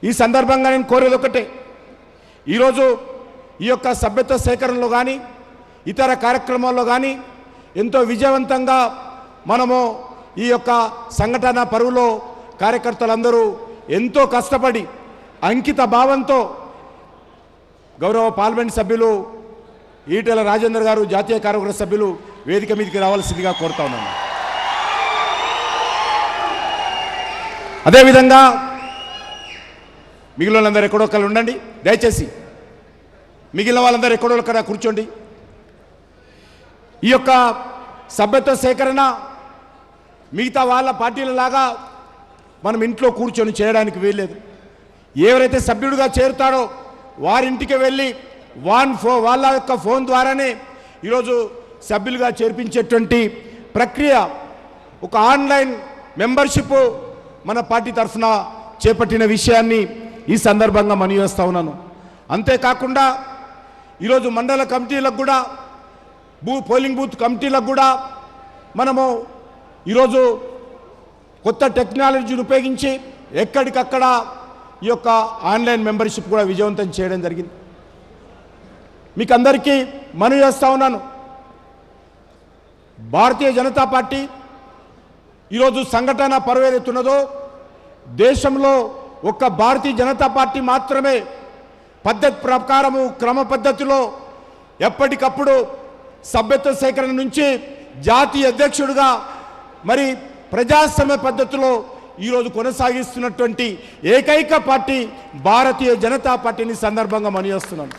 ఈ సందర్భంగా నేను కోరేది ఒకటే, ఈరోజు ఈ యొక్క సభ్యత్వ సేకరణలో కానీ ఇతర కార్యక్రమాల్లో కానీ ఎంతో విజయవంతంగా మనము ఈ యొక్క సంఘటన పరువులో కార్యకర్తలందరూ ఎంతో కష్టపడి అంకిత భావంతో గౌరవ పార్లమెంట్ సభ్యులు ఈటెల రాజేందర్ గారు జాతీయ కార్యవర్గ సభ్యులు వేదిక మీదకి రావాల్సిందిగా కోరుతా ఉన్నాను. అదేవిధంగా మిగిలిన వాళ్ళందరూ ఎక్కడో ఒకరు ఉండండి, దయచేసి మిగిలిన వాళ్ళందరూ ఎక్కడో ఒకరు కూర్చోండి. ఈ యొక్క సభ్యత్వ సేకరణ మిగతా వాళ్ళ పార్టీలలాగా మనం ఇంట్లో కూర్చొని చేయడానికి వీల్లేదు. ఎవరైతే సభ్యుడిగా చేరుతాడో వారింటికి వెళ్ళి వాళ్ళ యొక్క ఫోన్ ద్వారానే ఈరోజు సభ్యులుగా చేర్పించేటువంటి ప్రక్రియ, ఒక ఆన్లైన్ మెంబర్షిప్ మన పార్టీ తరఫున చేపట్టిన విషయాన్ని ఈ సందర్భంగా మనవి చేస్తా ఉన్నాను. అంతేకాకుండా ఈరోజు మండల కమిటీలకు కూడా పోలింగ్ బూత్ కమిటీలకు కూడా మనము ఈరోజు కొత్త టెక్నాలజీని ఉపయోగించి ఎక్కడికక్కడ ఈ యొక్క ఆన్లైన్ మెంబర్షిప్ కూడా విజయవంతం చేయడం జరిగింది. మీకు అందరికీ మనవి చేస్తా ఉన్నాను, భారతీయ జనతా పార్టీ ఈరోజు సంఘటన పరువు ఏదైతున్నదో దేశంలో ఒక్క భారతీయ జనతా పార్టీ మాత్రమే పద్ధతి ప్రకారము క్రమ పద్ధతిలో ఎప్పటికప్పుడు సభ్యత్వ సేకరణ నుంచి జాతీయ అధ్యక్షుడిగా మరి ప్రజాస్వామ్య పద్ధతిలో ఈరోజు కొనసాగిస్తున్నటువంటి ఏకైక పార్టీ భారతీయ జనతా పార్టీని సందర్భంగా మనవి చేస్తున్నాను.